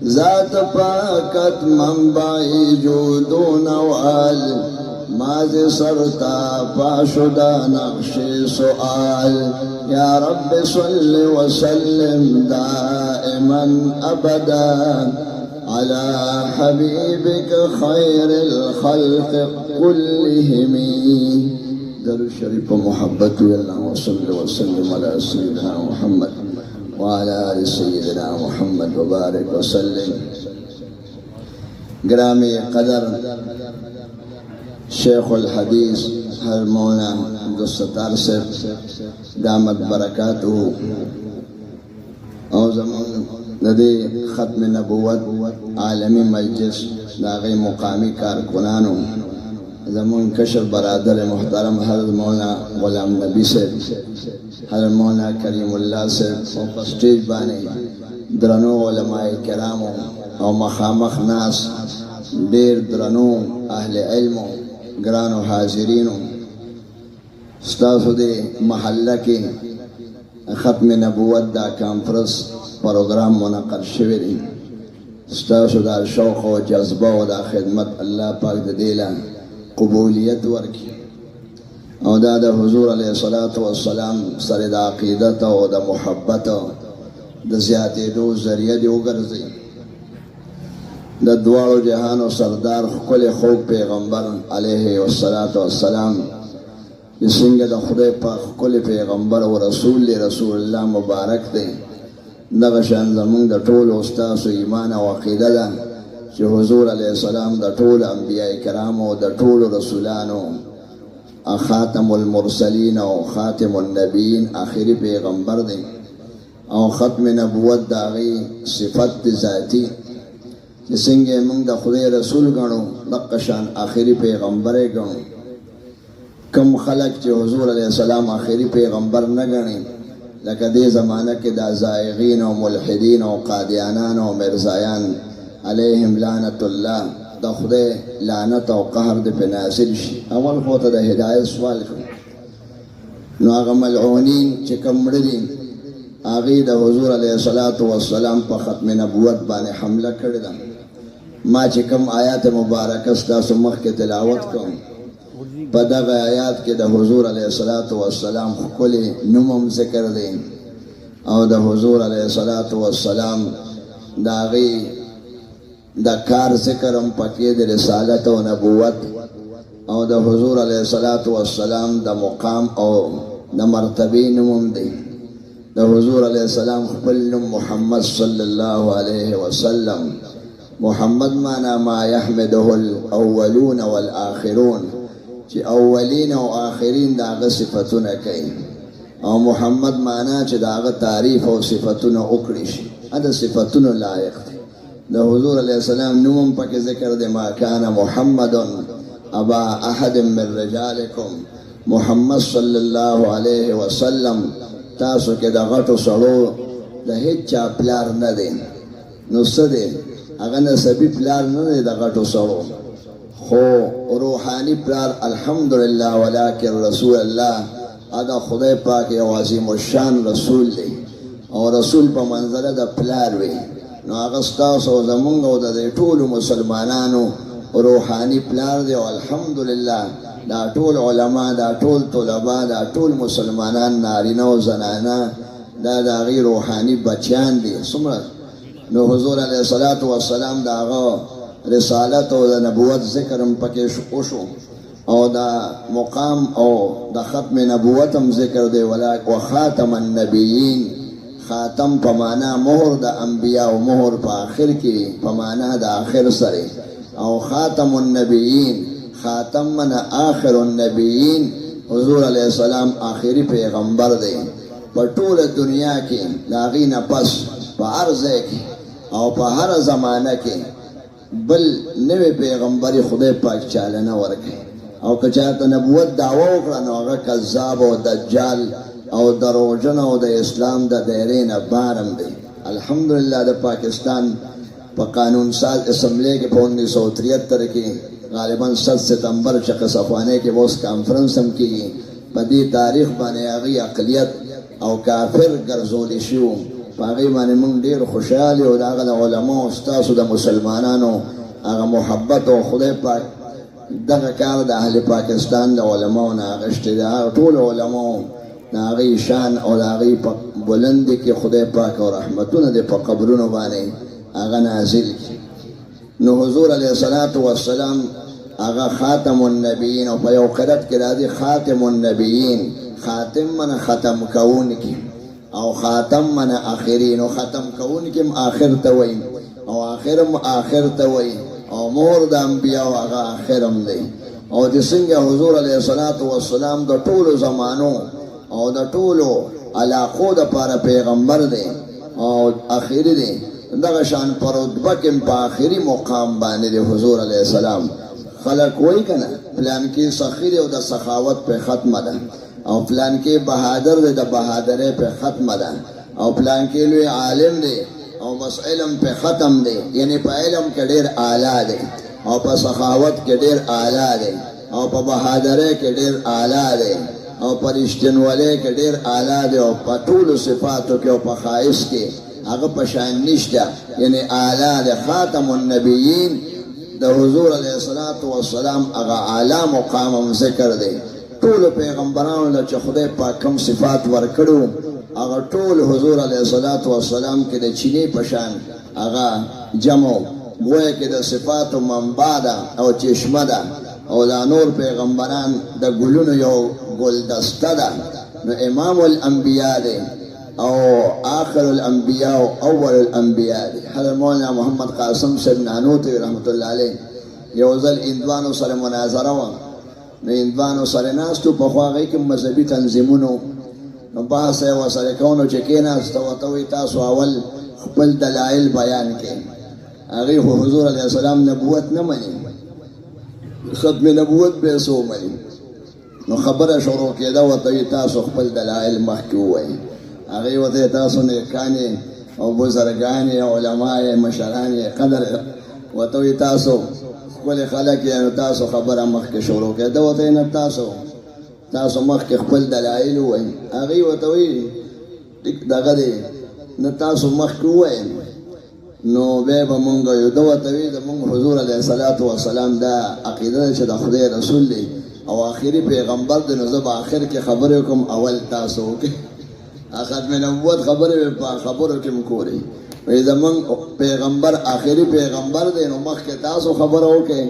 ذات پاکت منبع جود و نوال ماضی سرتا پاشدہ نقش سؤال یا رب صل وسلم دائما ابدا على حبيبك خير الخلق كلهم درود شریف و محبت اللهم صل وسلم على سيدنا محمد وعلى آل سيدنا محمد وبارك وسلم. گرامی قدر شیخ الحدیث ہر مولانا عبدالستار سے دامت برکاتہ او زمان ندی ختم نبوت عالمی مجلس داغی مقامی کارکنانو زمان کشر برادر محترم حضرت مولانا غلام نبی سے حضرت مولانا کریم اللہ سے سٹیج بانے درنو علماء کرامو او مخامخ ناس دیر درنو اہل علمو گرانو حاضرینو ستاسو دے محلہ کے ختم نبوت دا کانفرنس پروگرام منعقد شوی دی. ستاسو دا شوق و جذبہ و دا خدمت اللہ پاک دا دیلا قبولیت ورکی او دا حضور علیہ السلام سر دا عقیدت و دا محبت دا زیادی دو ذریعہ دی اگرزی دا دوارو جہان و سردار کل خوب پیغمبر علیہ السلام جسنگ دا خدای پاک کل پیغمبر و رسول اللہ مبارک دے نغشان زمان دا طول استاس و ایمان و عقیدہ دا چی حضور علیہ السلام دا طول انبیاء کرام و دا طول رسولان و خاتم المرسلین و خاتم النبیین آخری پیغمبر دے او ختم نبوت دا غی صفت ذاتی جسنگے منگ دا خدای رسول گنو نقشان آخری پیغمبر گنو کم خلق چی حضور علیہ السلام آخری پیغمبر نگنی لکہ دے زمانہ کے دا زائغین و ملحدین و قادیانان و مرزایان علیہم لعنت اللہ دا خدای لعنت و قہر دے پہ نازل شی. اول خوتا دا ہدایت سوال کرو نو آغا ملعونین چکم مردین آغی دا حضور علیہ السلام پا ختم نبوت بانے حملہ کردہ ما چکم آیات مبارکس دا سمخ کے تلاوت کرو پا دا آیات کے دا حضور علیہ السلام کلی نمم ذکر دیں او دا حضور علیہ السلام دا غی دا کار ذکرم پکی دا رسالت و نبوت او دا حضور علیہ السلام دا مقام او دا مرتبی نمم دیں دا حضور علیہ السلام خپل محمد صلی اللہ علیہ وسلم. محمد مانا ما یحمده الاولون والآخرون چی اولین و آخرین دا آغا صفتون کئی او محمد مانا چی دا آغا تعریف و صفتون اکڑیش ادا صفتون لائق دی. دا حضور علیہ السلام نمم پاک ذکر دے ما کان محمد ابا احد من رجالکم محمد صلی اللہ علیہ وسلم تاسو کے دا غٹو سڑو دا ہیچ چا پلار ندین نصد دے اگر نسبی پلار ندے دا غٹو سڑو خو روحانی پلار الحمدللہ ولیکن رسول اللہ ادا خدای پاک یو عظیم الشان رسول دی او رسول پا منظر دا پلار وی نو اغسطاس و زمونگ و دا دی طول مسلمانانو روحانی پلار دی و الحمدللہ دا طول علماء دا طول طلباء دا طول مسلمانان نارینا و زنانا دا غی روحانی بچیان دی سمرد نو حضور علیہ السلام دا غا رسالت و دا نبوت ذکرم پکیش اوشو او دا مقام او دا ختم نبوتم ذکر دے و خاتم النبیین خاتم پمانا مہر دا انبیاء و مہر پا آخر کی پمانا دا آخر سرے او خاتم النبیین خاتم من آخر النبیین حضور علیہ السلام آخری پیغمبر دے پر طول دنیا کی لاغین پس پا عرضے کی او پا ہر زمانہ کی بل نوے پیغمبری خدای پاک چالنا ورکے او کچاہتا نبوت دعوی اکرانو اگر کذاب و دجال او دروجن او دا اسلام دا دیرین بارم دے. الحمدللہ دا پاکستان پا قانون ساز اسمبلے کے پا 1973 کی غالباً 7 ستمبر چک صفوانے کے بوس کانفرنس ہم کی پا دی تاریخ بانے اغی اقلیت او کافر گرزولی شیو په هغې باندې موږ ډېر خوشحال یو. د هغه د علماو ستاسو د مسلمانانو هغه محبت او خدای پاک دغه کار د اهل پاکستان د علماو نه اخیستی دی. هغه ټولو علماو د هغې شان او د هغې په بلند کې خدای پاک او رحمتونه دې په قبرونو باندې هغه نازل کړي. نو حضور علیه الصلاة والسلام هغه خاتم النبیین او په یو قرأت کې راځي خاتم النبیین. خاتم من ختم کوونکی او خاتم من آخرین. او ختم کوونکی هم آخر ته وایي او آخر هم آخر ته وایي او مور د انبیاء هغه آخر هم دی. او د څنګه حضور علیه الصلاة والسلام د ټولو زمانو او د ټولو علاقو دپاره پیغمبر دی او آخري دی، دغه شان په رتبه کې په آخري مقام باندې دی حضور علیه السلام. خلق وایي که نه پلان کې سخي دی او د سخاوت په ختمه ده، او پلان کې بهادر دی د بهادرۍ په ختمه ده، او پلان کې لوی عالم دی او بس علم په ختم دی، یعنی په علم کې ډېر اعلی دی او په سخاوت کې ډېر اعلی دی او په بهادرۍ کې ډېر اعلی دی او په رښتینولۍ کې ډېر اعلی دی او په ټولو صفاتو کې او په ښایست کې هغه په شان نشته، یعنی اعلی دی. خاتم النبیین د حضور علیه الصلاة والسلام هغه اعلی مقام هم ذکر دی. ټولو پیغمبرانو له چې خدای پاک کوم صفات ورکړو هغه ټول حضور علیه الصلاة والسلام کې د چینې په شان هغه جمع گویا کې د صفاتو منبع ده او چشمه ده، او دا نور پیغمبران د ګلونو یو ګلدسته ده. نو امام الانبیاء دی او آخر الانبیاء او اول الانبیاء دی. حضرت مولانا محمد قاسم صاحب نانوتوی رحمت الله علیه یو ځل هندوانو سره مناظره وه، نو هندوانو سره ناستو، پخوا هغې کې مذهبي تنظیمونو، نو بحث یې ورسره کوو. نو چې کېناسته ورته وایي تاسو اول خپل دلایل بیان کړئ. هغې خو حضور علیه السلام نبوت نه مني، ختم نبوت به یې څه ومني. نو خبره شروع کېده، ورته وایي تاسو خپل دلایل مخکې ووایئ. هغې ورته وایي تاسو نیکانې او بزرګانې علماء مشران یې قدر، ورته وایي تاسو ښکلي خلک یې، نو تاسو خبره مخکې شروع کړئ. ده ورته وایي نه تاسو مخکې خپل دلایل ووایئ. هغې ورته وایي دغه دی نه تاسو مخکې ووایئ نو بیا به مونږ یو. ده ورته وایي زمونږ حضور علیه الصلاة والسلام دا عقیده ده چې د خدای رسول دی او آخري پیغمبر دی، نو زه به آخر کې خبرې وکړم اول تاسو وکړئ. ختم نبوت خبرې په خبرو کې م کورئ. وایي زمونږ پیغمبر آخري پیغمبر دی نو مخکې تاسو خبره وکړئ،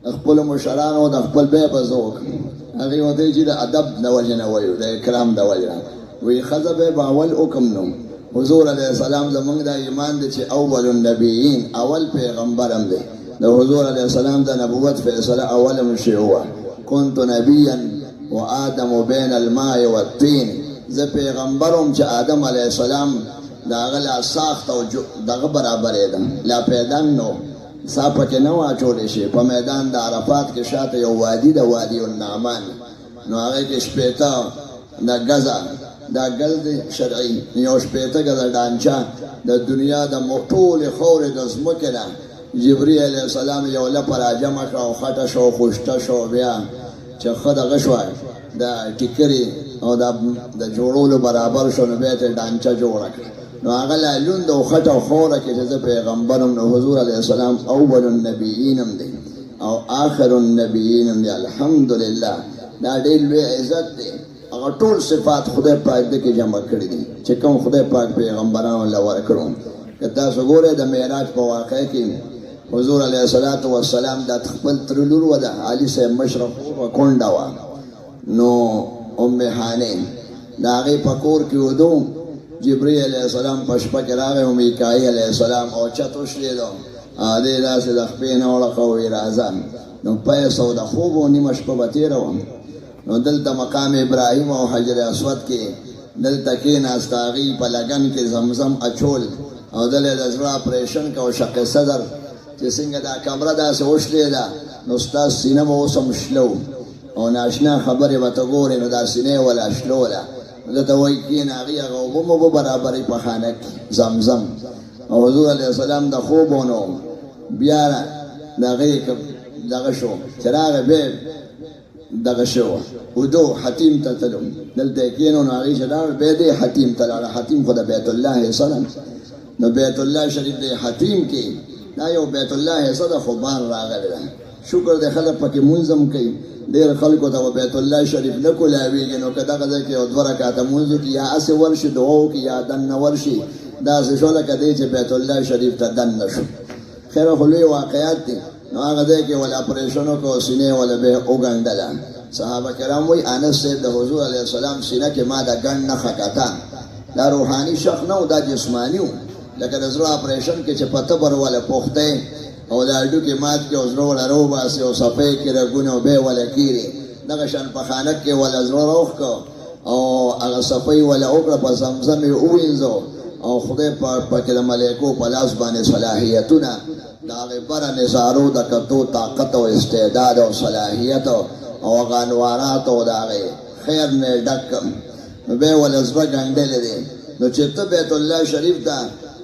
د خپلو مشرانو د خپل بیا به زه وکړم. هغې ورته وایي چې د ادب د وجې نه وایو، د اکرام د وجې نه وایي ښځه بیا به اول وکړم. نو حضور علیه السلام زمونږ دا ایمان دی چې اول النبیین اول پیغمبر هم دی. د حضور علیه السلام د نبوت فیصله اول هم شوې وه، کنت نبیا و آدم بین الماء والطین. زه پیغمبر وم چې آدم علیه السلام د هغه لا ساخت او دغه برابرېدم، لا پیدان نو سا پکې نه وه اچولی شي. په میدان د عرفات کې شاته یو وادي ده، وادي النعمان، نو هغې کې شپېته د ګزه دا ګز دی شرعي، یو شپېته ګزه ډانچه د دنیا د ټولې خاورې د ځمکې نه جبري علیه السلام یو لپه راجمع کړه او خټه شو خوشته شو. بیا چې ښه دغه شوه د ټیکرې او د جوړولو برابر شو، نو بیا یې ډانچه جوړه کړه. نو هغه لا لوند او خټه او خوره کې چې زه پیغمبر یم، نو حضور علیه السلام اول النبیین هم دی او آخر النبیین هم دی. الحمدلله دا ډېر لوی عزت دی. هغه ټول صفات خدای پاک دې کې جمع کړي دي چې کوم خدای پاک پیغمبرانو له ورکړو. که تاسو ګورئ د معراج په واقعه کې حضور علیه الصلاة والسلام د خپل تره لور وه، د علي صاحب مشره کونډه وه، نو ام هانې د هغې په کور کې ودو. جبرئیل علیه السلام په شپه کې راغی او میکایل علیه السلام او چت وشلېدو، دې داسې د خپې نه وړقه ووایي راځه. نو پیس او د خوب و نیمه شپه به تېره وه. نو دلته مقام ابراهیم او حجر اسود کې دلته کېناسته، هغې په لګن کې زمزم اچول او دلته د زړه اپریشن که او شق صدر چې څنګه دا کمره داسې وشلېده، نو ستا سینه به اوس هم شلو او ناشنا خبرې به ته ګورې، نو دا سینه یې ولا شلوله. ده ته وایي کېنه، هغې هغه اوبه مو به برابرې په خانه کې زمزم. او حضور علیه السلام د خوب و، نو بیا د هغې دغه شو چې راغی بیا دغه شو ودو حتیم ته تلو دلته کېنو نو هغې چې لاړ بیا دې حتیم ته لاړه حتیم خو د بیت الله حصه ده نو بیت الله شریف د حتیم کې دا یو بیت الله حصه ده خو بار راغلی ده شکر دی خلک پکې مونځ هم کوي ډېر خلکو ته به بیت الله شریف نه کولاویږي نو که دغه ځای کې یو دوه رکعته مونځ وکړي یا هسې ورشي دعا وکړي یا دننه ورشي داسې شو لکه دی چې بیت الله شریف ته دننه شو خیر خو لوی واقعات دي نو هغه ځای کې ول اپریشن وکړو سینې ول به وګنډله صحابه کرام وایي انس صاحب د حضور علیه السلام سینه کې ما د ګنډ نښه کته دا روحاني شخ نه و دا جسماني و لکه د زړه اپریشن کې چې په تبر وله پوختی او د هډوکې مات کې او زړه وله روباسي او صفۍ کې رګونه او بیا وله کیري دغه شان په خانک کې وله زړه روغ کړو او هغه صفۍ وله وکړه په زمزم یې ووینځو او خدای پاک د ملایکو په لاس باندې صلاحیتونه د هغې بره نظارو د کتو طاقت او استعداد او صلاحیت او هغه انوارات او د هغې خیر نه ډک نو بیا ولې زړه ګنډلی دی نو چې ته بیت الله شریف ته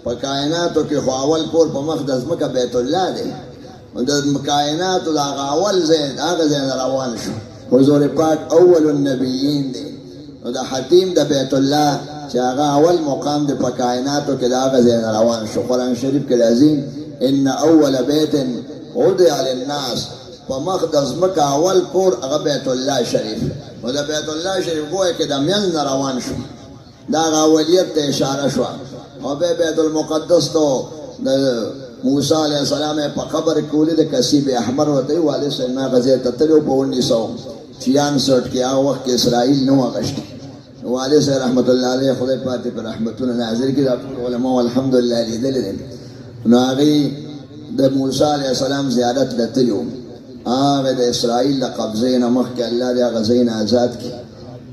په کائناتو کې خو اول کور په مخ د ځمکه بیت الله دی د کائناتو د هغه اول ځای هغه ځای نه روان شو حضور پاک اول النبیین دی نو د حتیم د بیت الله چې هغه اول مقام دی په کائناتو کې د هغه ځای نه روان شو قرآن شریف کې راځي ان اول بیت وضع للناس په مخ د ځمکه اول کور هغه بیت الله شریف نو د بیت الله شریف ګویا کې د منځ نه روان شو دا هغه اولیت ته اشاره شوه او بیا بیت المقدس ته د موسی علیه السلام په قبر کې ولید کثیب احمر ورته ویل والد صاحب ما هغه ځای ته تللی و په 1966 کې هغه وخت کې اسرائیل نه و اغوښتی والد صاحب رحمت الله علیه خدای پاک دې په رحمتونه نازل کړي دا ټول علما الحمدلله لیدلی دي نو هغې د موسی علیه السلام زیارت ته تللي وو هغه د اسرائیل د قبضې نه مخکې الله دې هغه ځای نه آزاد کړي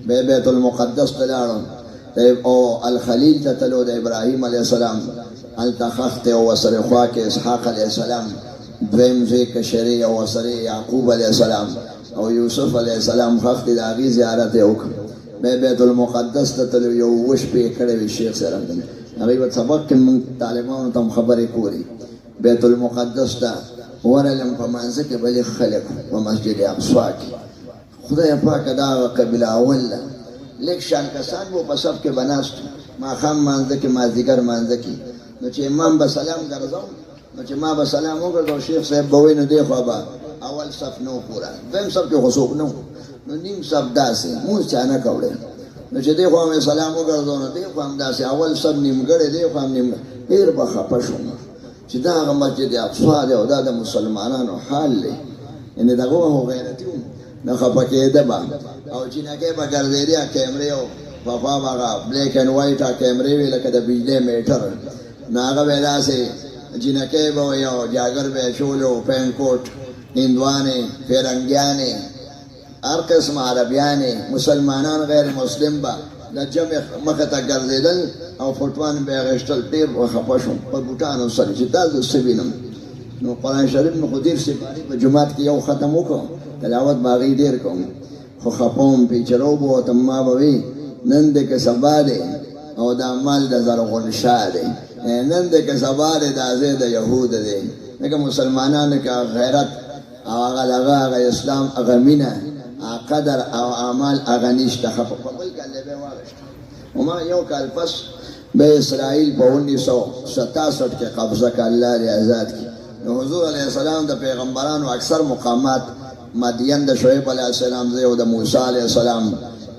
بیا بیت المقدس ته لاړو او الخلیل ته تلو د ابراهیم علیه السلام هلته خښ دی او ورسره خوا کې اسحاق علیه السلام دویم ځای کشرې او ورسره یعقوب علیه السلام او یوسف علیه السلام خښ دی د هغې زیارت یې وکړ بیا بیت المقدس ته تلو یو اووه شپې کړی وي شیخ صاحب هغوی به سبق کې موږ طالبانو ته هم خبرې کولې بیت المقدس ته ورغلم په مانځه کې بلې خلک په مسجد اقصا کې خدای پاکه دا هغه قبیله اول ده لیک شان کسان و په صف کې به ناست ماښام مانځه کې مازدیګر مانځه کې نو چې امام به سلام ګرځوم نو چې ما به سلام وګرځو شیخ صاحب به وایي نو دی خوا به اول صف نه و پوره دویم صف کې خو څوک نه نو نیم صف داسې مونځ چا نه کولی نو چې دی خوا مې سلام وګرځو نو دی خوا هم داسې اول صف نیمګړی دی خوا هم نیمګړی ډېر به خفه شوم چې دا هغه مسجد اقصا دی او دا د مسلمانانو حال دی یعنې دغه هغو غیرتي وو نه خفه کېده به او چینکۍ به ګرځېدې کیمرې او په خوا به هغه بلیک اینډ وایټ کیمرې وې لکه د بجلۍ میټر نو هغه به یې داسې جینکۍ به وی او جاګر به یې چولو پینټ کوټ هندوانې فرنګیانې هر قسم عربیانې مسلمانان غیر مسلم به د جمع مخې ته ګرځېدل او فوټوان به یې اخېستل ډېر به خفه شوم په بوټانو سره چې دا زه څه وینم نو قرآن شریف مې خو دېر سپارې په جومات کې یو ختم وکړو تلاوت به هغې ډېر کوم خو خفه وم پیچرو به وتم ما به وي نن دی که سبا دی او دا مال د زرغون شاه دی نن دی که سبا دی دا ځای د یهود دی لکه مسلمانانو کې غیرت او هغه دغه هغه اسلام هغه مینه قدر او اعمال هغه نشته خفه په بل کال یې بیا واغېسته ما یو کال پس به اسرائیل په 1967 کې قبضه که الله دې آزاد کړي نو حضور علیه السلام د پیغمبرانو اکثر مقامات مدین د شعیب علیه السلام ځای او د موسی علیه السلام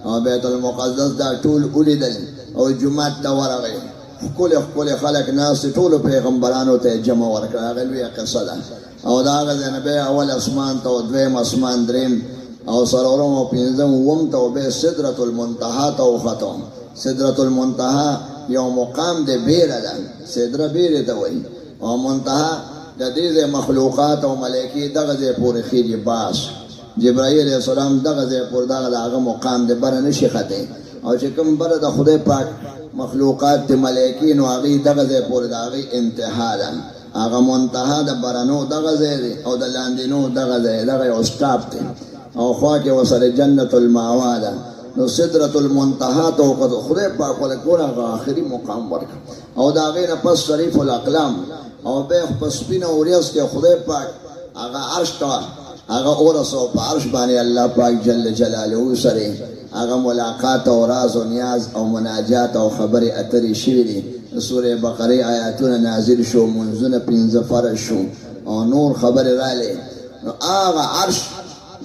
او بیت المقدس دا ټول ولیدل او جومات ته ورغی ښکلې ښکلې خلک ناست ټولو پیغمبرانو ته یې جمع ورکړه هغه لویه قصه ده او د هغه ځای نه بیا اول اسمان ته او دویم اسمان دریم او څلورم او پنځم اووم ته او بیا سدرة المنتهی ته وختو سدرة المنتهی یو مقام دی بیره ده سدره بیرې ته وایي او منتهی د دې ځای مخلوقات او ملایکې دغه ځای پورې خیږي باس جبرائیل علیه السلام دغه ځای پورې دغه د هغه مقام دی بره نشي ختی او چې کوم بره د خدای پاک مخلوقات دی ملایکې نو هغې دغه ځای پورې د هغې انتها ده هغه منتها د برنو دغه ځای دی او د لاندینو دغه ځای دغه یو سټاپ دی او خوا کې ورسره جنت المأوا ده نو سدرة المنتهی ته وکتو خدای پاک ولې ګوره هغه آخري مقام ورکړه او د هغې نه پس شریف الاقلام او بیا په سپینه وریځ کې خدای پاک هغه عرش ته هغه ورسو په عرش باندې الله پاک جل جلاله سره هغه ملاقات او راز او نیاز او مناجات او خبرې اترې شوې دي. سورې بقره آیاتونه نازل شو، منځونه 15 فرض شو او نور خبرې راغلې. نو هغه عرش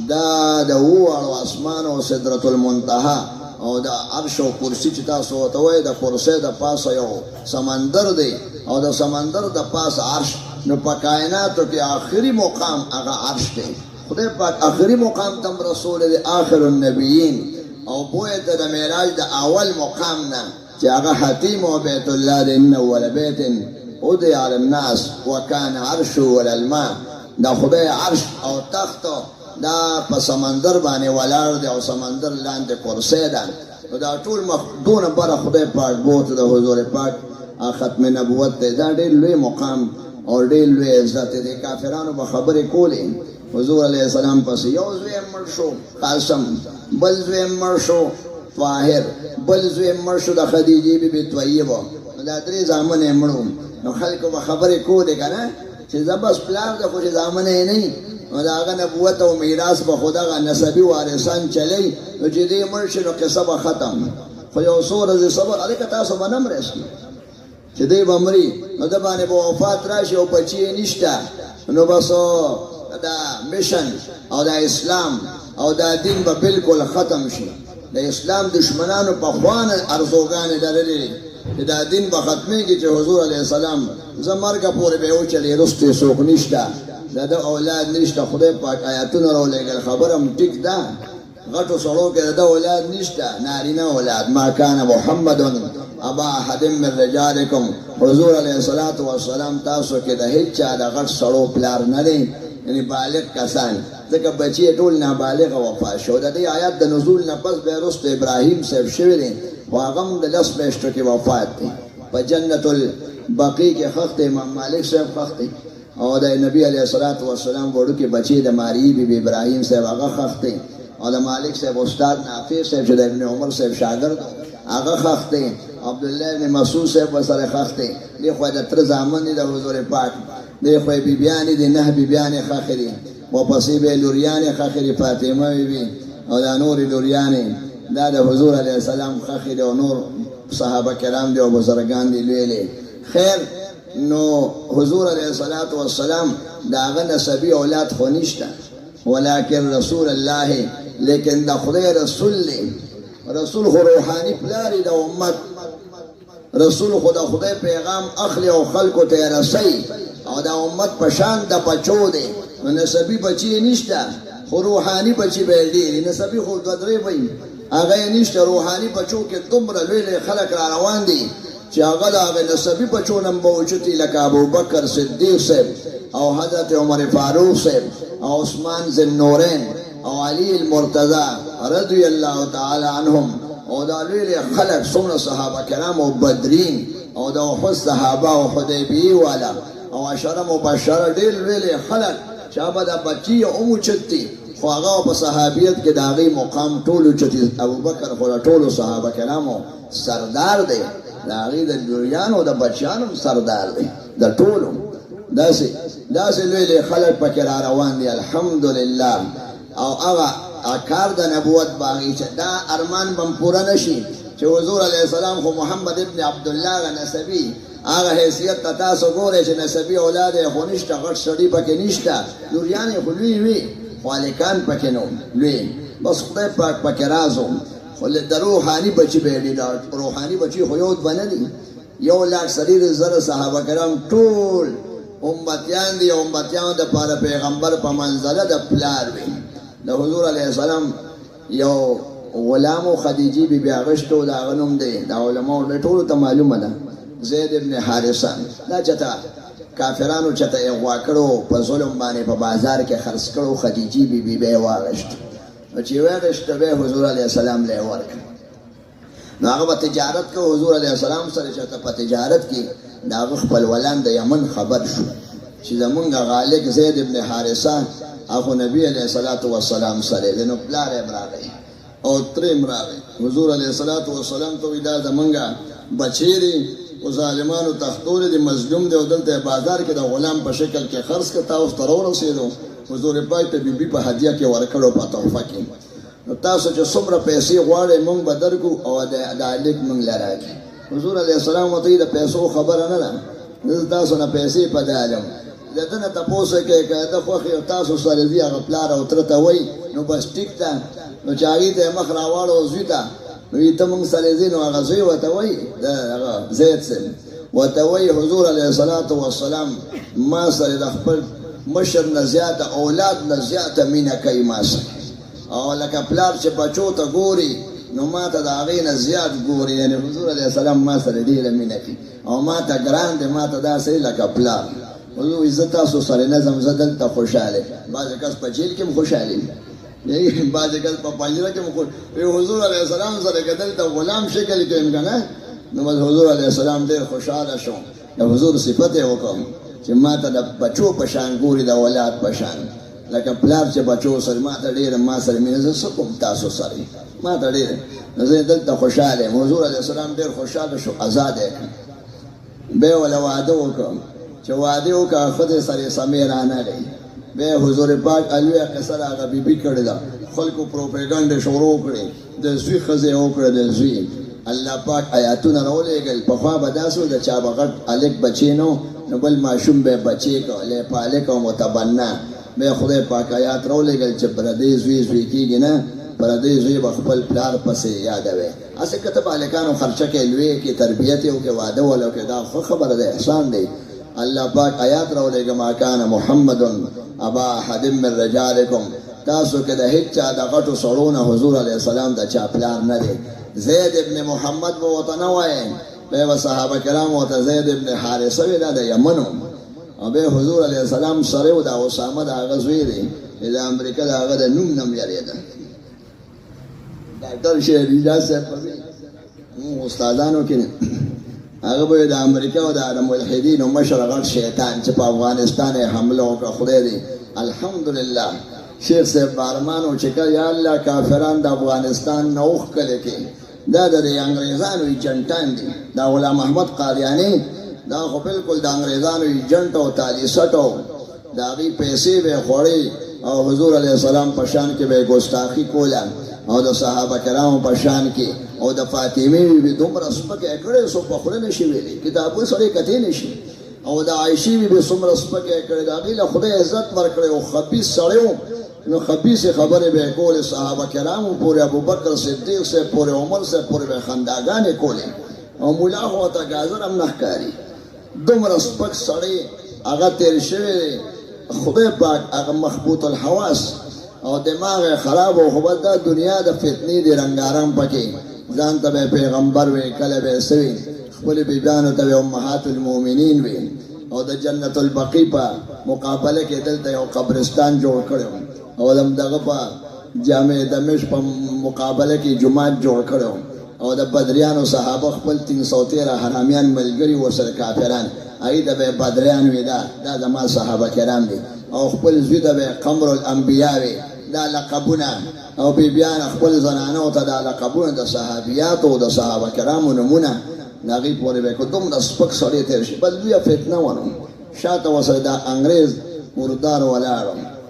دا د اوه اسمان او سدرة المنتهى او دا عرش او کرسی چې تاسو ورته وایي د کرسی د پاسه یو سمندر دی او د سمندر د پاسه عرش. نو په کائناتو کې آخري مقام هغه عرش دی. خدای پاک آخري مقام تم رسول دی، آخر النبیین، او بوی ته د معراج د اول مقام نه چې هغه حتیم او بیت الله دی. ان اول بیت وضع للناس وکان عرشه على الماء. دا خدای عرش او تخت دا په سمندر باندې ولاړ دی او سمندر لاندې کرسی ده. نو دا ټول دونه بره خدای پاک بوته د حضور پاک ختم نبوت دی. دا ډېر لوی مقام او ډېر لوی عزت دی. کافرانو به خبرې کولې. حضور علیه السلام پسې یو زوی مړ شو قاسم، بل زوی مړ شو طاهر، بل زوی مړ شو د خدیجې بیبي طیبه. دا درې زامن یې مړ. نو خلکو به خبرې کولې که نه چې زه بس پلار ده خو چې زامن یې نه وي، نو د هغه نبوت او میراث به خو دغه نسبي وارثان چلی. نو چې دی مړ شي نو قصه به ختم. خو یو څو ورځې صبر هلکه تاسو به نه مرئ چې دی به مري، نو د باندې به وفات راشي او بچي یې نشته. نو بس دا میشن او دا اسلام او دا دین به بالکل ختم شي. د اسلام دشمنانو په خوان ارزوګانې لرلې چې دا دین به ختمېږي چې حضور علیه السلام زه مرګه پورې به یې وچلې رستې څوک نشته، د ده اولاد نشته. خدای پاک آیاتونه راولېږل، خبره هم ټیک ده. غټو سړو کې د ده اولاد نشته، نارینه اولاد. ما کان محمد ابا احد من رجالکم. حضور علیه السلام تاسو کې د هیڅ چا د غټ سړو پلار نه دی، یعنی بالغ کسان. ځکه بچي ټول نابالغه وفات شو. د دې آیات د نزول نه پس بیا وروسته ابراهیم صاحب شوی دی، خو هغه هم د 10 میاشتو کې وفات دی. په جنت البقیع کې خښ دی، امام مالک صاحب خښ دی. او د نبی علیه السلام وړوکې بچی د ماري بیبي ابراهیم صاحب هغه خښ دی. او د مالک صاحب استاد نافع صاحب چې د ابن عمر صاحب شاګرد هغه خښ دی. عبدالله بن مسعود صاحب ورسره خښ دی. دی خو د تره زامن دي د حضور پاک، دی خو یې بیبیانې دي، 9 بیبیانې خښې دي. ورپسې به یې لوریانې خښې دي، فاطمه بیبي او دا نورې لوریانې. دا د حضور علیه السلام خښې دي او نور صحابه کرام دي او بزرګان دي لوی. خیر، نو حضور علیه السلام د هغه نسبي اولاد خو نشته، ولکن رسول الله، لیکن د خدای رسول دی. رسول خو روحاني پلاری د امت. رسول خو د خدای پیغام اخلي او خلکو ته یې رسوي او د امت په شان د بچو دی. نو نسبي بچي نشته، خو روحاني بچي به یې ډېر. نسبي خو 2-3 وي، هغه یې نشته. روحاني بچو کې دومره لوی لوی خلک را روان دي چې هغه د هغې نسبي بچو نه به اوچتي، لکه ابوبکر صدیق صاحب او حضرت عمر فاروق صاحب او عثمان ذی النورین او علی المرتضی رضی الله تعالی عنهم او دا لوی لوی خلک څومره صحابه کرام او بدرین او د احد صحابه او حدیبیې والا او عشره مبشره، ډېر لوی لوی خلک چې هغه د بچي هم اوچتي، خو هغه په صحابیت کې د هغې مقام ټول اوچتي. ابوبکر خو د ټولو صحابه کرامو سردار دی، د هغې د لوریانو د بچیانو سردار دی، د ټولو. داسې لوی لوی خلک پکې را روان دي، الحمدلله. او هغه کار د نبوت باغی چې دا ارمان به پوره نشي چې حضور علیه السلام خو محمد ابن عبدالله غ نسبي هغه حیثیت ته تاسو ګورئ چې نسبي اولاد یې خو نشته، غټ سړي پکې نشته، لوریان یې خو لوی وي، خو هلکان پکې نه لوی. بس خدای پاک پکې راز و. خو د روحاني بچي به یې ډېر. روحاني بچي خو یو به نه دي، 1,30,000 صحابه کرام ټول امتیان دي او امتیانو دپاره پیغمبر په منزله د پلار وي. د حضور علیه السلام یو غلام و خدیجې بیبي اغوښتو، د هغه نوم دی د علماو ټولو ته معلومه ده، زید ابن حارثه. دا چېرته کافرانو چېرته یې غوا کړو، په ظلم باندې په بازار کې خرڅ کړو. خدیجې بیبي به یې واغوښت. نو چې یې واغوښته به یې حضور علیه السلام له یې ورکړه. نو هغه به تجارت کوو حضور علیه السلام سره. چېرته په تجارت کې د هغه خپلولان د یمن خبر شو چې زمونږ غالب زید ابن حارثه هغه نبی علیه السلام سره دی. نو پلار یې راغی او ترې راغی حضور علیه السلام ته وایي دا زمونږ بچی دی او ظالمانو تختولی دی، مظلوم دی او دلته بازار کې د غلام په شکل کې خرڅ کړه، تاسو ته راورسېدو. حضور پاک ته بیبي په هدیه کې ورکړو په تحفه کې. نو تاسو چې څومره پیسې غواړئ موږ به درکړو او دا لیک موږ له راکړي. حضور علیه السلام ورته د پیسو خبره نه ده، زه تاسو نه پیسې په دې علم د ده نه تپوس کوي که د خوښې او تاسو سره ځي هغه پلار او تره ته وایي نو بس ټیک ده. نو چې هغې ته یې مخ راواړو زوی ته نو وایي ته موږ سره ځي نو هغه زوی ورته وایي د هغه زید صاحب ورته وایي حضور علیه السلام ما سره د خپل مشر نه زیاته اولاد نه زیاته مینه کوي ما سره، او لکه پلار چې بچو ته ګوري نو ما ته د هغې نه زیات ګوري. یعنې حضور علیه السلام ما سره ډېره مینه کوي او ما ته ګران دی، ما ته داسې لکه پلار. حضور زه تاسو سره نظم زه دلته خوشحاله، بعضې کس په جیل کې هم خوشحاله وي، بعضې کس په پنجره کې هم خوشحاله. حضور علیه السلام سره که دلته غلام شکل کې هم که نه نو بس حضور علیه السلام ډېر خوشحاله شو. د حضور صفت یې وکړم چې ما ته د بچو په شان ګوري د اولاد په شان، لکه پلار چې بچو سره ما ته ډېره ما سره مینه زه څه کوم تاسو سره ما ته ډېره زه دلته خوشحاله یم. حضور علیه السلام ډېر خوشحاله شو، آزاد یې کړ. بیا یې وله واده وکړ چې واده وکړه ښځې سره یې سمې رانغی. بیا حضور پاک الویه قصه د هغه بیبي کړې ده، خلکو پروپیګنډې شروع کړې، د زوی ښځې یې وکړه د زوی. الله پاک آیاتونه راولېږل. پخوا به داسې و د چا به غټ هلک بچې نه نو بل ماشوم به یې بچې کړ لیپالک او متبنا. بیا خدای پاک آیات راولېږل چې پردی زوی کېږي نه، پردی زوی به خپل پلار پسې یادوي. هسې که ته به هلکانو خرچه کې لوی کې تربیت یې وکړې واده وله وکړې دا ښه خبره ده، احسان دی. الله پاک آیات راولېږه ما کان محمد ابا احد من رجالکم، تاسو کې د هېڅ چا د غټو سړو نه حضور علیه السلام د چا پلار نه دی. زید ابن محمد به ورته نه وایي، بیا به صحابه کرام ورته زید ابن حارثه وي، دا د یمن و. او بیا حضور علیه السلام سره و د اسامه د هغه زوی دی چې د امریکا د هغه د نوم نه م یارېده ډاکټر شهید اجاز صاحب په استادانو کې هغه به د امریکا او د ملحدینو مشر غټ شیطان چې په افغانستان یې حمله وکړه. خدای دې الحمدلله شیخ صاحب بارمانو چې که یا الله کافران د افغانستان نه وښکلې کې دا د انګریزانو ایجنټان دي. دا غلام محمد قادیاني دا خو بالکل د انګریزانو ایجنټ او تالیسټ او د هغې پیسې به یې خوړې او حضور علیه السلام په شان کې به یې ګستاخي کوله او د صحابه کرامو په شان کې او د فاطمې بیبي دومره سپکه یې کړې څوک په خوله نه شي ویلی، کتابونه سړی کتې نه شي. او د عایشې بیبي څومره سپکه یې کړې د هغې له خدای عزت ورکړی او خبیث سړی و نو خبیثې خبرې به یې کولې صحابه کرامو پورې ابوبکر صدیق صاحب پورې عمر صاحب پورې به یې خنداګانې کولې او ملا خو ورته ګازر هم نه ښکاري. دومره سپک سړی هغه تېر شوی دی. خدای پاک هغه مخبوط الحواس او دماغ یې خراب و، خو بس دا دنیا د فتنې دی رنګارنګ پکې. ځان ته به یې پیغمبر وي، کله به یې څه وي، خپلې بیبیانو ته به امهات المؤمنین وي. او د جنت البقیع په مقابله کې دلته یو قبرستان جوړ کړی او دغه په جامع دمشق په مقابله کې جومات جوړ کړی او د بدریانو صحابه خپل 313 حرامیان ملګري ورسره کافران هغې ته به یې بدریان وي، دا زما صحابه کرام دي. او خپل زوی ته به یې قمر الانبیا وي، دا لقبونه او بیبیان خپل زنانو ته دا لقبونه د صحابیاتو او د صحابه کرامو نومونه د هغې پورې به یې کړو. دومره سپک سړی تېر شي، بس لویه فتنه وه نو شاته ورسره دا انګریز مردار ولاړ.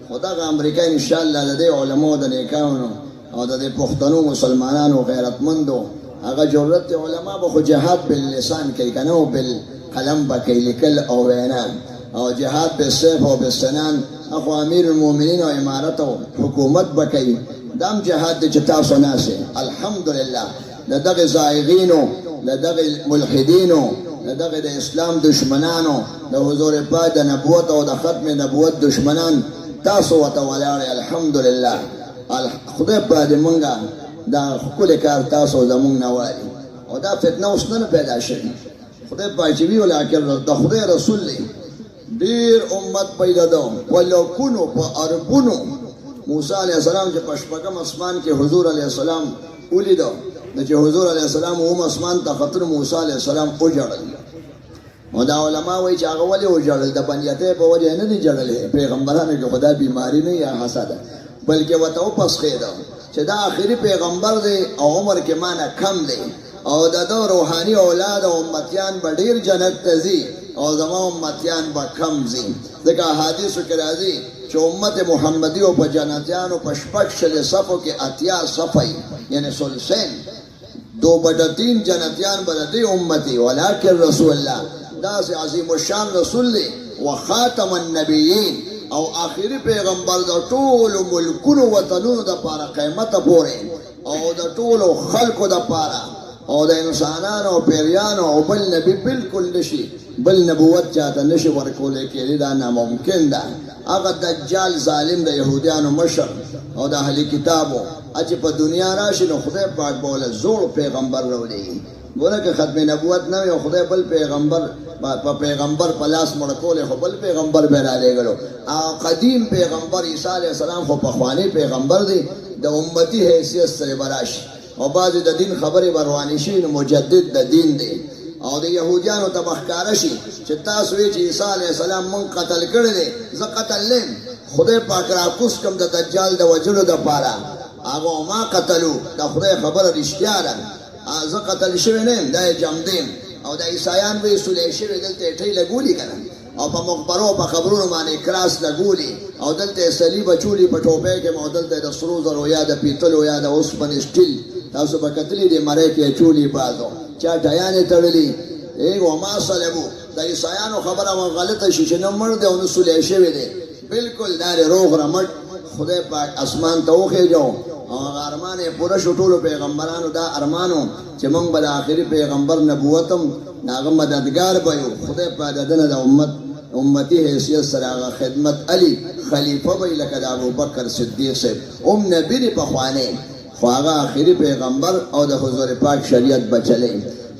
خو دغه امریکا انشاءالله د دې علماو د نیکانو او د دې پښتنو مسلمانانو غیرتمندو هغه جرأت دی. علما به خو جهاد باللسان کوي که نه او بالقلم به کوي، لیکل او وینا، او جهاد بالسیف او بالسنان اخو امیر المؤمنین او امارت او حکومت به کوي. دا هم جهاد دی چې تاسو ناسئ. الحمدلله د دغې زائغینو د دغې ملحدینو د دغې د اسلام دشمنانو د حضور پاک د نبوت او د ختم نبوت دشمنان تاسو ورته ولاړئ. الحمدلله خدای پاک دې مونږ دا ښکلی کار تاسو زمونږ نه والي او دا فتنه اوس نه پیدا شوي. خدای پاک چې وي ولکن د خدای رسول دی ډېر امت پیدا ده ولکونو په اربونو. موسی علیه السلام چې په شپږم اسمان کې حضور علیه السلام ولیده نو چې حضور علیه السلام اوم اسمان ته خطر موسی علیه السلام وژړل. او دا علما وایي چې هغه ولې وژړل، د بنیتۍ په وجه نه دي ژړلی. پیغمبرانو کې خو دا بیماري نه یا حسده بلکې ورته وپسخېده چې دا آخري پیغمبر دی او عمر کې مانه کم دی او د ده روحاني اولاد او امتیان به ډېر جنت ته ځي او زما امتیان به کم ځي. ځکه احادیثو کې راځي چې امت محمدی او په جنتیانو په شپږ شلې صفو کې اتیا صفی یعنی ثلثین 2/3 جنتیان به د دې امتي ولکن رسول الله داسې عظیم الشان رسول دی وخاتم النبیین او آخری پیغمبر د ټولو ملکونو وطنونو دپاره قیمته پورې او د ټولو خلکو دپاره او د انسانانو او پیریانو او بل نبی بالکل نشي بل نبوت چاته نشي ورکولی کېدی دا ناممکن ده هغه دجال ظالم د یهودیانو مشر او د اهل کتابو چې په دنیا راشي نو خدای پاک به له زوړ پیغمبر راولېږي ګوره که ختم نبوت نه وي او خدای بل پیغمبر په پیغمبر په لاس مړه کولی خو بل پیغمبر به رالېږلو قدیم پیغمبر عیسی علیه السلام خو پخوانی پیغمبر دی د امتي حیثیت سره به راشي او بعضې د دین خبرې به روانې شي نو مجدد د دین دی او د یهودیانو ته به ښکاره شي چې تاسو وایئ چې عیسی علیه السلام موږ قتل کړی دی زه قتل لیم خدای پاک راکوز کړم د دجال د وژلو دپاره هغه ما قتلو د خدای خبره رښتیا ده زه قتل شوی نه یم دا یې جمدیم او د عیسایان به یې سولی شوي دلته یې ټۍ لګولي که نه او په مقبرو په قبرونو باندې کراس لګولي او دلته یې صلیب اچولي په ټوپۍ کې او دلته یې د سرو زرو یا د پیتلو یا د اوسپنې سټیل تاسو به کتلي دې مرۍ کې اچولي بعضو چا ټیان یې تړلي وما صلبو د عیسایانو خبره غلطه شي چې نه مړ دی او نه سولی شوی دی بالکل دا دی روغ رمټ خدای پاک اسمان ته وخېږو او هغه ارمان یې پوره شو ټولو پیغمبرانو دا ارمانو چې موږ به د آخري پیغمبر نبوت هم د هغه مددګار به یو خدای پاک د ده نه د امتي حیثیت سره هغه خدمت علي خلیفه به یې لکه د ابوبکر صدیق صاحب هم نبي دی پخوانی خو هغه آخري پیغمبر او د حضور پاک شریعت بچلی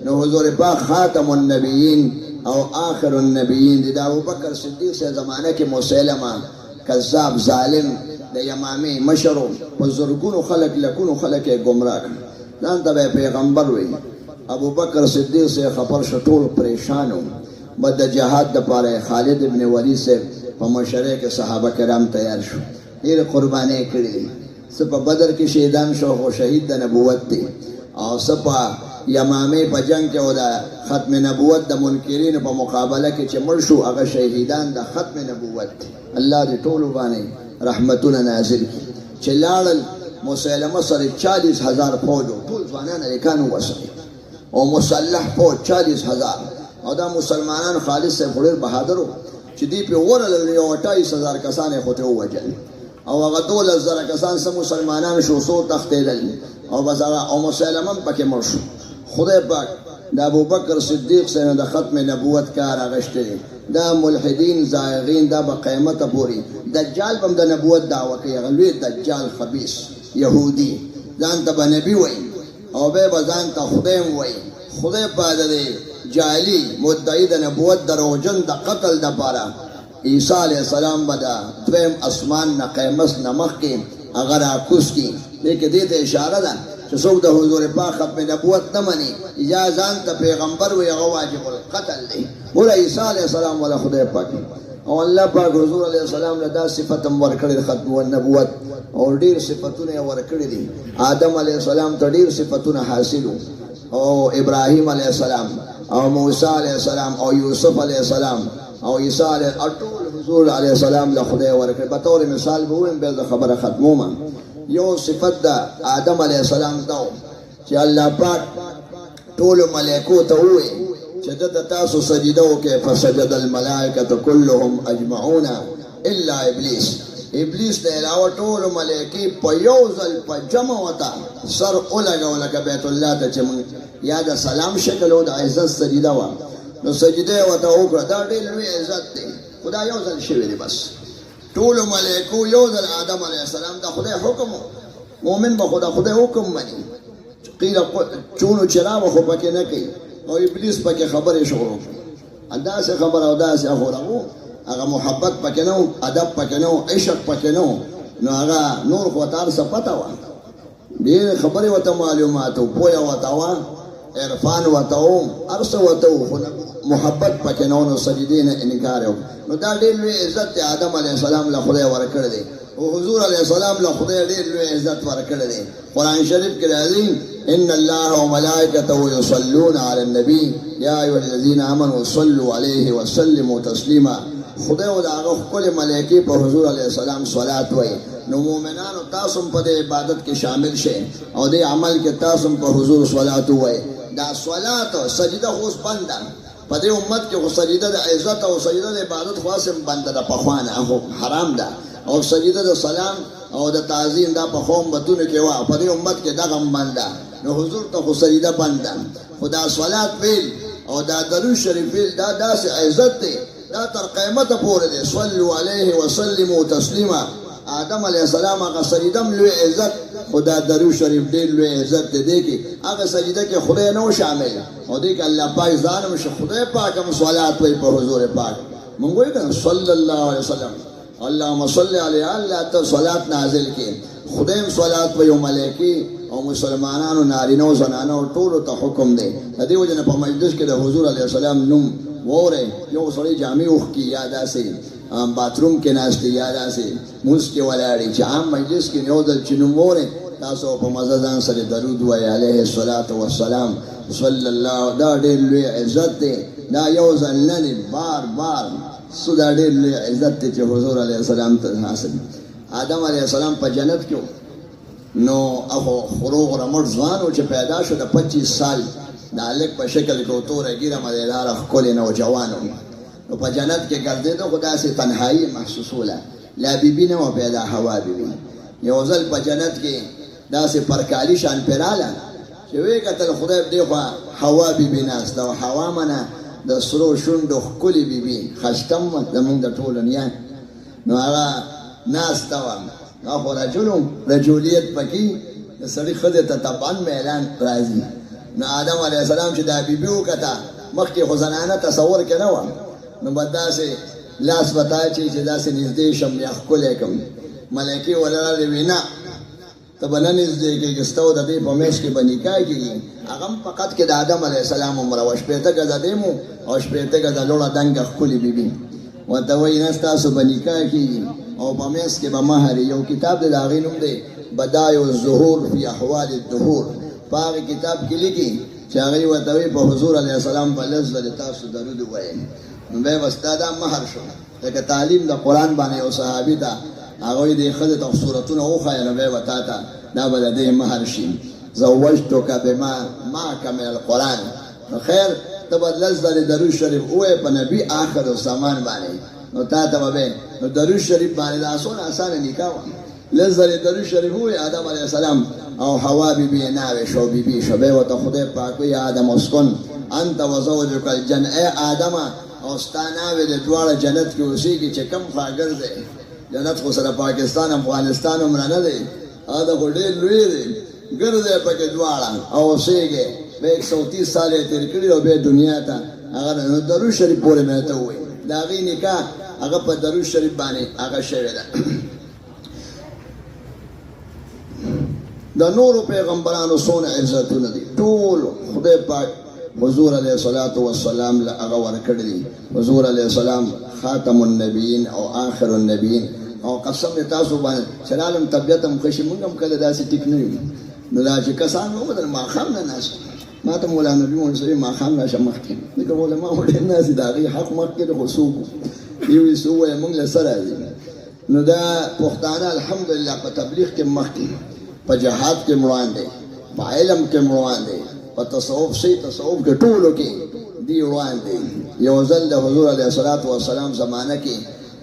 نو حضور پاک خاتم النبیین او آخر النبیین دی د ابوبکر صدیق صاحب زمانه کې مسلمه کذاب ظالم د یمامې مشرو په زرګونو خلک لکونو خلک یې ګمراه کړ ځان ته به پیغمبر وایي ابوبکر صدیق صاحب خبر شو ټول پریشان و به د جهاد دپاره خالد ابن ولید صاحب په مشرۍ کې صحابه کرام تیار شو ډېرې قربانۍ کړي دي څه په بدر کې شهیدان شو خو شهید د نبوت دی او څه په یمامې په جنگ کې او د ختم نبوت د منکرینو په مقابله کې چې مړ شو هغه شهیدان د ختم نبوت دی الله دې ټولو باندې رحمتونه نازل کړي چې لاړل مسلمه سره 40,000 فوج ټول ځوانان هلکان وسره او مسلح فوج 40,000 او دا مسلمانان خالص صاحب ډېر بهادر وو چې دوی پرې ورلل یو 28,000 کسان یې خو ترې ووژل او هغه 12,000 کسان څه مسلمانان شو څو تښتېدل او بس هغه او مسلمه هم پکې مړ شو خدای پاک د ابوبکر صدیق صاحب د ختم نبوت کار اغشتلی دا ملحدین زائغین دا به قیامته پورې دجال به هم د نبوت دعوه کوي هغه لوی دجال خبیث یهودي ځان ته به نبي وایي او بیا به ځان ته خدای هم وایي خدای پاک د جعلي مدعي د نبوت دروغجن د قتل دپاره عیسی علیه السلام به د دویم اسمان نه قیمس نه مخکې هغه راکوز کړي دې کې دې ته اشاره ده چې څوک د حضور پاک ختم نبوت نه مني یا ځان ته پیغمبر وي هغه واجب القتل دی ګوره عیسی علیه السلام والا خدای پاک او الله پاک حضور علیه السلام له دا صفت هم ورکړی ختم نبوت او ډېر صفتونه یې ورکړي دي آدم علیه السلام ته ډېر صفتونه حاصل او ابراهیم علیه السلام او موسی علیه السلام او یوسف علیه السلام او عیسی علیه ټول حضور علیه السلام له خدای ورکړي په طور مثال به ووایم بیا زه خبره ختمومه یو صفت د آدم علیه السلام دا چې الله پاک ټولو ملایکو ته ووایي چې دته تاسو سجده وکړئ فسجد الملائکة کلهم اجمعون الا ابلیس ابلیس نه علاوه ټولو ملایکې په یو ځل په جمع وته سر ولګو لکه بیت الله ته چې موږ یا د سلام شکل و د عزت سجده وه نو سجده یې ورته وکړه دا ډېر لوی عزت دی خو دا یو ځل شوی دی بس ټولو ملایکو یو ځل آدم علیه السلام د خدای حکم مؤمن به خو د خدای حکم مني قیل چونو چرا به خو پکې نه کوي او ابلیس پکې خبرې شروع کړي داسې خبره او داسې خبره هغه محبت پکې نه و ادب پکې نه و عشق پکې نه و نو هغه نور خو ته هر څه پته وه ډېرې خبرې ورته معلومات و پویه ورته وه عرفان ورته و هر څه ورته و خو محبت پکې نه و نو سجدې نه انکار یې نو دا ډېر لوی عزت دی آدم علیه السلام له خدای ورکړی دی او حضور علیه السلام له خدای ډېر لوی عزت ورکړی دی قرآن شریف کې راځي ان الله وملائکته یصلون علی النبی یا ایها الذین آمنوا صلوا علیه وسلموا تسلیما خدای او د هغه ښکلې ملایکې په حضور علیه السلام صلات وایي. نو مؤمنانو تاسو هم په دې عبادت کې شامل شئ او دې عمل کې تاسو هم په حضور صلات ووایئ. دا صلات سجده خو اوس بنده په دې امت کې خو سجده د عزت او سجده د عبادت خو هسې بنده ده پخوا نه خو حرام ده او سجده د سلام او د تعظیم دا پخوا امتونو کې وه په دې امت کې دغه هم بنده. نو حضور ته خو سجده بنده خو دا صلات ویل او دا درود شریف ویل دا داسې عزت دی دا تر قیامته پورې دی. صلوا علیه وسلموا تسلیما. آدم علیه السلام هغه سجده هم لوی عزت خو دا درود شریف ډېر لوی عزت دی. دې کې هغه سجده کې خدای نه و شامل او دې کې الله پاک ځان هم خدای پاک هم صلات وایي په حضور پاک. مونږ وایو که نه صلی الله علیه وسلم اللهم صل علیه. الله ته صلات نازل کړي خدای هم صلات وایي او ملایکې او مسلمانانو نارینه او زنانه ټولو ته حکم دی. د دې وجه نه په مجلس کې د حضور علیه السلام نوم وورئ. یو سړی جامې اوښکي یا داسې باتروم کې ناست دی یا داسې مونځ کې ولاړې چې عام مجلس کې یو ځل چې نوم وورئ تاسو په مزه ځان سره درود وایئ علیه الصلاة والسلام صلی الله. دا ډېر لوی عزت دی. دا یو ځل نه دی بار بار سو دا ډېر لوی عزت دی چې حضور علیه السلام ته حاصل. آدم علیه السلام په جنت کې نو هغه خروغ رمټ ځوان و چې پیدا شو د 25 سال د هلک په شکل کې و توره ږیره مدیداره ښکلې نوجوان و. نو په جنت کې ګرځېده خو داسې تنهایي محسوسوله. لا بیبي نه وه پیدا حوا بیبي. یو ځل په جنت کې داسې پرکالي شان پرې راله چې ویې کتل خدای دې خوا حوا بیبي ناسته او حوا منه د سرو شونډو ښکلې بیبي ښایسته وه زمونږ د ټولو نیا. نو هغه ناسته وه خو رجولیت پکې د سړي ښځې ته طبعا میلان راځي. نو آدم علیه السلام چې دا بیبي وکته مخکې خو زنانه تصور کې نه وه نو به داسې لاس به تا چې داسې نږدې شم یا ښکلی کړم. ملایکې ولرلې وي نه ته به نه نږدې کېږي ستا او د دې په میاشت کې به نکاح کېږي. هغه هم فقط کې د آدم علیه السلام عمره وه 80 ګزه دی مو او 80 ګزه لوړه دنګه ښکلې بیبي ورته وایي نه ستاسو به نکاح کېږي او په میاشت کې به مهر. یو کتاب دی د هغې نوم دی بدایع الظهور فی احوال الدهور. په هغې کتاب کې لیکي چې هغې ورته وایي په حضور علیه السلام په لس ځلې تاسو درود ووایئ نو بیا به ستا دا مهر شو. لکه تعلیم د قرآن باندې یو صحابي ته هغوی دې ښځې ته صورتونه وښایه نو بیا به تا ته دا به د دې مهر شي. زوجتک بما معک من القرآن. نو خیر ته به لس ځلې درود شریف ووایې په نبي آخر الزمان باندې نو تا ته به نو درود شریف باندې دا څونه اسانه نکاح وه. لس ځلې درود شریف ووایې آدم علیه السلام او حوا بیبي یې ناوې شو بیبي شو. بیا ورته خدای پاک وایي آدم اسکن انت وزوجک الجنة. ای آدمه او ستا ناوې د دواړه جنت کې اوسېږي چې کم خوا ګرځې. جنت خو سره پاکستان افغانستان عمره نه دی دا خو ډېر لوی دی ګرځې پکې دواړه او اوسېږې. بیا 130 سال یې تېر کړي او بیا دنیا ته هغه نو درود شریف پورې مې ته ووایي د هغې نکاح هغه په درود شریف باندې هغه شوې ده. د نورو پیغمبرانو څونه عزتونه دي ټول خدای پاک حضور علیه الصلاة والسلام له هغه ورکړي دي. حضور علیه السلام خاتم النبیین او آخر النبیین او قسم دې تاسو باندې چې عالم طبیعت هم ښه شي موږ هم کله داسې ټیک نه یو. نو دا چې کسان ومدل ماښام نه ناست ما ته مولا نبي مونږ سره ماښام راشه مخکې ځکه علما مو ډېر ناست دي د هغې حق مخکې د خو څوک یو یې څه ووایه موږ له څه راځي. نو دا پښتانه الحمدلله په تبلیغ کې مخکې په جهاد کې مړوان دی په علم کې مړوان دی په تصوف صحیح تصوف کې ټولو کې دی وړاندې دی. یو ځل د حضور علیه الصلاة والسلام زمانه کې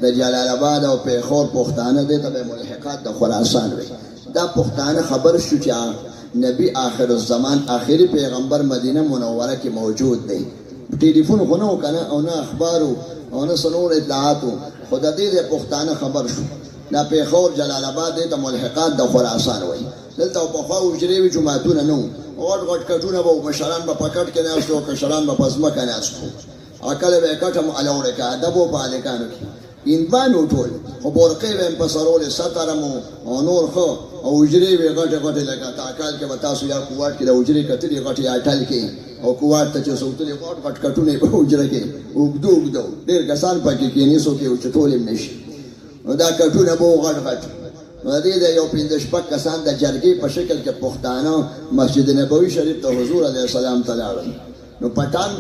د جلال آباد او پیښور پښتانه دی ته به ملحقات د خراسان وي. دا پښتانه خبر شو چې نبی آخر الزمان آخري پیغمبر مدینه منوره کې موجود دی. ټلیفون خو نه و که نه او نه اخبارو او نه څه نور اطلاعاتو خو د دې پښتانه خبر شو. دا پیښور جلال آباد دی ته ملحقات د خراسان وایي. دلته پخوا حجرې وي جوماتونه نه وو غټ غټ کټونه به وو مشران به په کټ کې ناست وو کشران به په ځمکه ناست وو. کله به یې کټ هم الاوړې که ادب و په هلکانو کې هندوان وو ټول خو بورقې به یې په سرولې سترم او نور ښه او حجرې به یې غټې غټې لکه تاکال کې به تاسو یا کوواټ کې د حجرې کتلې غټې اټل کې او کوواټ ته چې څوک تلې غټ غټ کټونه یې په حجره کې اوږده اوږده ډېر کسان پکې کښېني څوک یې اوچتولی هم نه شي. نو دا کټونه به وو غټ غټ. نو د دې د یو 5 کسان د جرګې په شکل کې پښتانه مسجد نبوي شریف ته حضور علیه السلام ته لاړل. نو پټان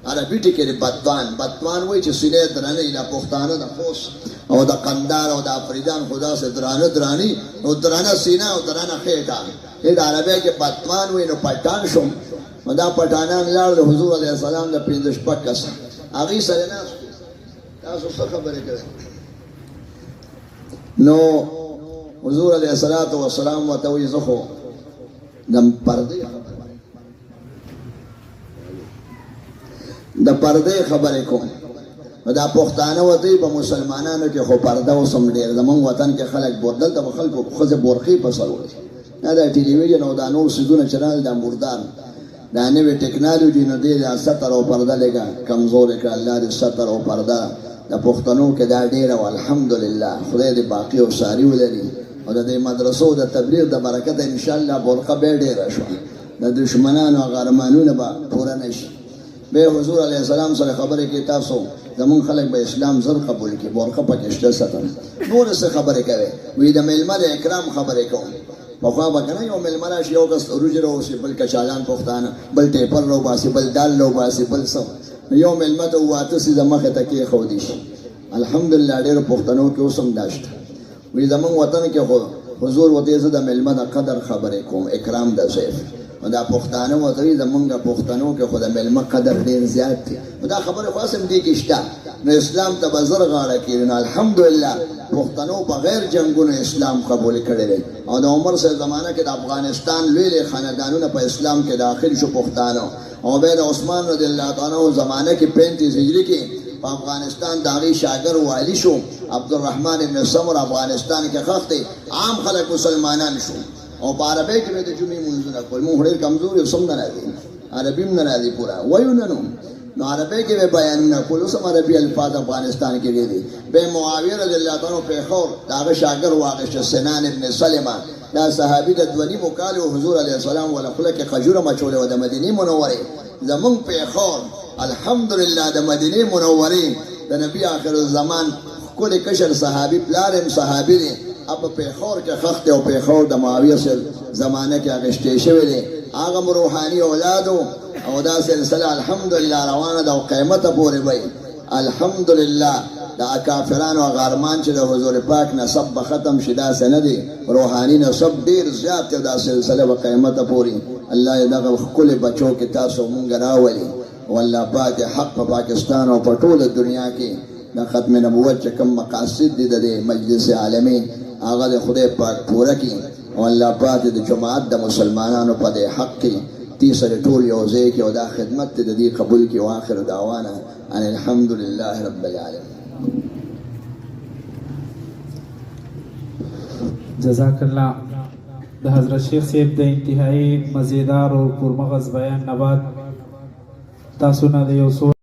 عربي ټکی دی بدوان وایي چې سینې درنه دا پښتانه د خوست او د قندار او د افریدان خدا سے درانی او درانه سینه او درانه خېټه دې د عربی کې بدوان وایي نو پټان شوم نو دا پټانان لاړ د حضور علیه السلام د 15 شپږ کسه هغې سره ناست تاسو څه خبرې کوئ نو حضور علیه السلام ورته وایي زه خو د پردې خبرې کوم دا پښتانه وته په مسلمانانو کې خو پرده اوسم ډېر زمونږ وطن کې خلک دلته به خلکو ښځې بورخې په سر وړي نه دا ټلویزیون او دا نور څیزونه چې راغلي دا مردار دا نوې ټکنالوژي نو دې دا ستر او پرده لږه کمزورې کړه الله دې ستر او پرده د پښتنو کې دا ډېره او الحمدلله خدای دې باقي او ساري ولري او د دې مدرسو د تبلیغ د برکته انشاءالله برخه به ډېره شوه د دشمنانو او غرمانونه به پوره نه شي به حضور علیه السلام سره خبرې کې تاسو زمون خلک به اسلام زر قبول کړي برخه پکې شته ستر نور څه خبرې کوي وی د میلمه د اکرام خبرې کوم پخوا به کنه یو میلمه راشي یو کس روژې راوسي بل کچالان پښتانه بل ټیپر راوباسي بل دال راوباسي بل څه یو میلمه ته واته سي د مخې ته کېښودي شي الحمدلله ډېرو پښتنو کې اوس هم دا شته وی زمونږ وطن کې خو حضور ورته زه د میلمه د قدر خبرې کوم اکرام د ضیف دا پښتانه ورته وایي زمونږ پښتنو کې خو د میلمه قدر ډېر زیات دی دا خبره خو هسې هم دې کې شته نو اسلام ته به زر غاړه کېږي نو الحمدلله پښتنو بغیر جنګونو اسلام قبول کړی دی او د عمر صاحب زمانه کې د افغانستان لوی لوی خاندانونه په اسلام کې داخل شو پښتانه او بیا د عثمان رضی الله تعالی عنه زمانه کې 35 هجري کې په افغانستان د هغې شاګر والي شو عبدالرحمن ابن سمر افغانستان کې ښخ دی عام خلک مسلمانان شو او په عربی کې به د جمعې مونځونه کول مونږ ډېر کمزور یو سم نه راځي عربي هم نه راځي پوره وایو نه نو عربی کې به بیانونه کول اوس هم عربي الفاظ افغانستان کې دي به معاویه رضی الله تعالی عنه پېښور د هغه شاګر واخیسته سنان ابن سلمه دا صحابي د 2 کال حضور علیه السلام ولا خوله کې خجوره مچولې وه د مدینې منورې زمونږ پېښور الحمدلله د مدینې منورې د نبي آخر الزمان ښکلی کشر صحابي پلار هم صحابي دی اب پېښور کې خښ دی او پېښور د معاویه صاحب زمانه کې اخیستی شوی دی هغه م روحاني اولادو او دا سلسله الحمدلله روانه ده او قیمته پورې وی الحمدلله دا کافرانو او غارمان چې د حضور پاک نسب به ختم شي داسې نه دی روحاني نسب ډېر زیات دی دا سلسله به قیمته پورې الله یې دغه ښکلي بچو کې تاسو مونږ راولي او الله پاک حق په پاکستان او په ټوله دنیا کې د ختم نبوت چې کوم مقاصد دي د مجلس عالمي هغه د خدای پاک پوره کړي او الله پاک د جماعت د مسلمانانو په دې حق کې تیسره ټول یو ځای کې او دا خدمت د دې قبول کړي او آخر دعوانا ان الحمد لله رب العالمین جزاک الله د حضرت شیخ صاحب د انتهایی مزیدار او پرمغز بیان نه بعد تاسو نه د یو